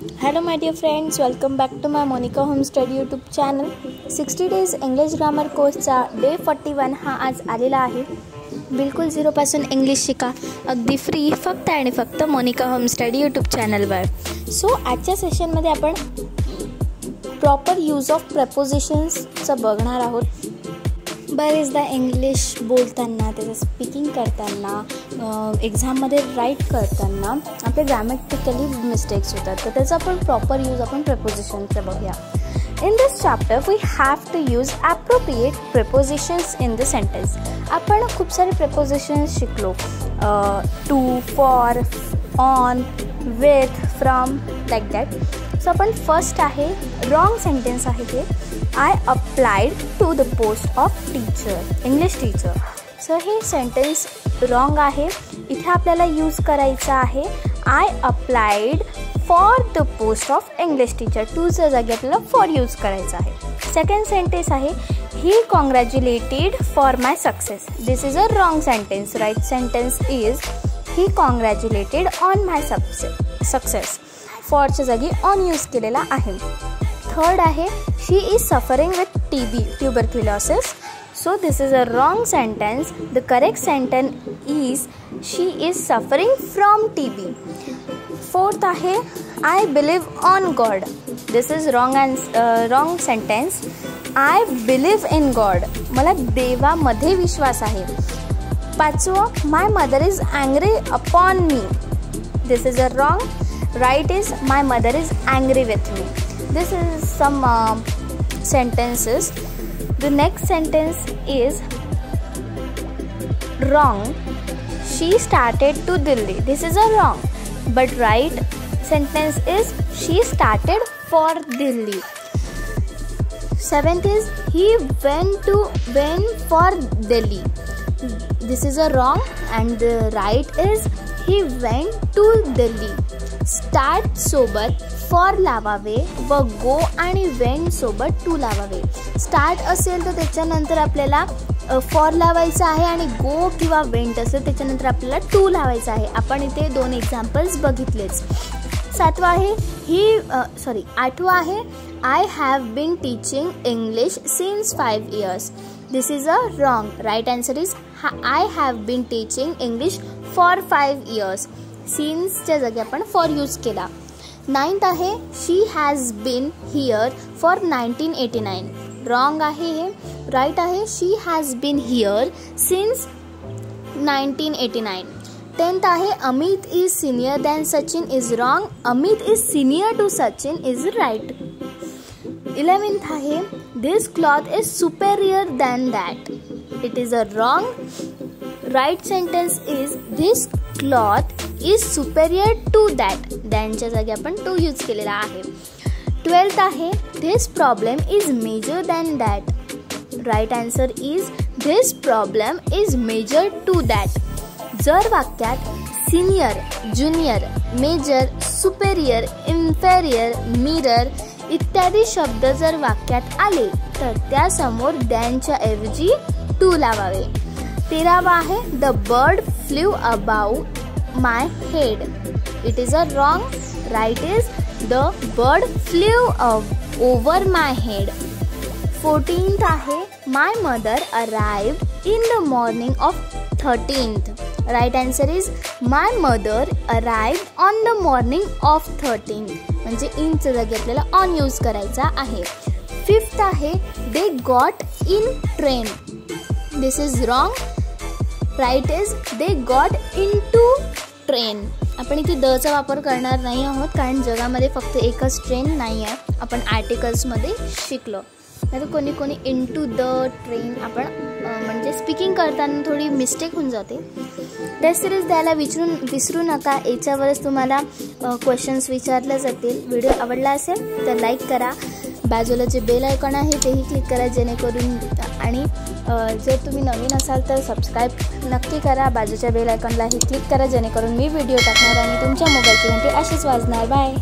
Hello my dear friends, welcome back to my Monica Home Study YouTube channel. 60 days English grammar कोर्सचा day 41 हा आज आलेला आहे. बिलकुल झिरो पासून इंग्लिश शिका अगदी फ्री फक्त आणि फक्त मोनिका होम स्टडी यूट्यूब चॅनलवर. सो आजच्या सेशनमध्ये आपण प्रॉपर यूज ऑफ प्रपोजिशन्सचं बघणार आहोत. बरेचदा इंग्लिश बोलताना त्याचं स्पीकिंग करताना एक्झाममध्ये राईट करताना आपले ग्रॅमॅटिकली मिस्टेक्स होतात, तर त्याचा आपण प्रॉपर यूज आपण प्रपोजिशनचं बघूया. In this chapter we have to use appropriate prepositions in the sentence. आपण खूप सारे prepositions शिकलो, to, for, on, with, from, like that. So आपण फर्स्ट आहे रॉंग सेंटेन्स आहे हे. I applied to the post of teacher, English teacher. So हे sentence wrong आहे. इथे आपल्याला यूज करायचं आहे I applied for the post of English teacher. टूच्या जागी आपल्याला फॉर यूज करायचं आहे. सेकंड सेंटेन्स आहे he congratulated for my success. This is a wrong sentence. Right sentence is he congratulated on my success. फॉरच्या जागी ऑन यूज केलेला आहे. थर्ड आहे she is suffering with TB, tuberculosis. So this is a wrong sentence. The correct sentence is she is suffering from TB. Fourth आहे I believe on God. This is wrong sentence. I believe in God. मला देवामध्ये विश्वास आहे. पाचवं my mother is angry upon me. This is a wrong. Right is my mother is angry with me. This is some sentences. The next sentence is wrong. She started to Delhi. This is a wrong. But right sentence is she started for Delhi. Seventh is he went for Delhi. This is a wrong and the right is he went to Delhi. Start सोबत for लावावे व गो आणि went सोबत to लावावे. Start असेल तर त्याच्यानंतर आपल्याला फॉर लावायचं आहे आणि गो किंवा वेंट असेल त्याच्यानंतर आपल्याला टू लावायचं आहे. आपण इथे दोन एक्झाम्पल्स बघितलेच. सातवा आहे आठवा आहे I have been teaching English since 5 years. This is a wrong. Right answer is I have been teaching English for 5 years. सीन्सच्या जागी आपण फॉर यूज केला. नाइन्थ आहे she has been here for 1989. Wrong आहे हे. राईट आहे she has been here since 1989. Tenth आहे Amit is senior than Sachin. Is wrong. Amit is senior to Sachin is right. 11th आहे दिस cloth is superior than that. It is a wrong. Right sentence is this cloth is superior to that. दॅनच्या जागी आपण to use केलेला आहे. 12th आहे this problem is major than that. Right answer is this problem is major to that. जर वाक्यात senior, junior, major, superior, inferior, mirror इत्यादी शब्द जर वाक्यात आले तर त्यासमोर दॅनच्या ऐवजी टू लावावे. 13वा आहे the bird flu about my head. It is a wrong. Right is the bird flew over my head. 14th आहे my mother arrived in the morning of 13th. Right answer is my mother arrived on the morning of 13th. म्हणजे इनच्या जागी आपल्याला on use करायचा आहे. 5th आहे they got in train. This is wrong. Right is they got into train. आपण इथे दचा वापर करणार नाही आहोत कारण जगामध्ये फक्त एकच ट्रेन नाही आहे. आपण आर्टिकल्समध्ये शिकलो. नाही तर कोणी इनटू द ट्रेन आपण म्हणजे स्पीकिंग करताना थोडी मिस्टेक होऊन जाते. टेस्ट सिरीज द्यायला विसरू नका. याच्यावरच तुम्हाला क्वेश्चन्स विचारले जातील. व्हिडिओ आवडला असेल तर लाईक करा. बाजूला जे बेल आयकॉन आहे तेही क्लिक करा जेणेकरून, आणि जर तुम्ही नवीन असाल तर सबस्क्राईब नक्की करा. बाजूच्या बेल आयकॉनलाही क्लिक करा जेणेकरून मी व्हिडिओ टाकणार आणि तुमच्या मोबाईलची घंटी अशीच वाजणार. बाय.